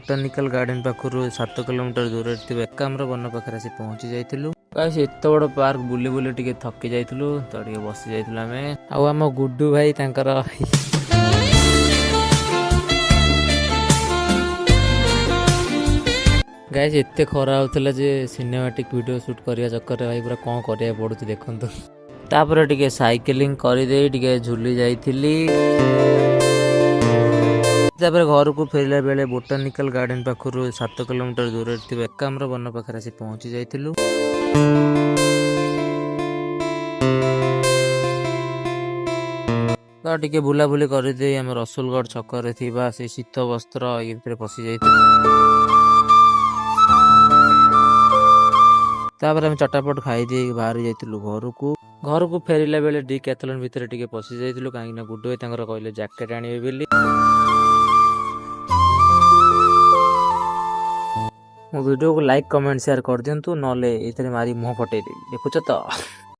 Botanical garden पाखरु 7 kilometre दूर Ekamra one पाखे आसी पहुंची जाइलु। एत बड़ पार्क बुली बुली टिके थकी जाइलु तो टिके बसी जाइलु आमे। आउ आम गुड्डू भाई तांकर गाइस एते खरा होतला जे सिनेमैटिक वीडियो शूट करिया चक्कर भाई पूरा कौन करिया पड़ुଛି देखंतु। तापर टिके साइकिलिंग करि दे टिके झुली जाइथिली। तापर घर को फेरला बेले बोटानिकल गार्डन पाखरु 7 किलोमीटर दूर एकाम्र वन पाखे आसी पहुंची जाइलु। तो टिके बुलाबुली करदे आम रसुलगढ़ छकरे थिबा से शीत वस्त्र ये भितर पशि जाइलु। तापर आम चटापट खाई दे बाहर जाइलु घर को फेरला बेले डिकैथलॉन भितर टिके पशि जाइलु काहे ना गुड्डू भाई तांकर कहले जैकेट आनिबे बेली। मो वीडियो को लाइक कमेंट शेयर कर दिंतु नले इतने मारी मुह फटे देखुच तो।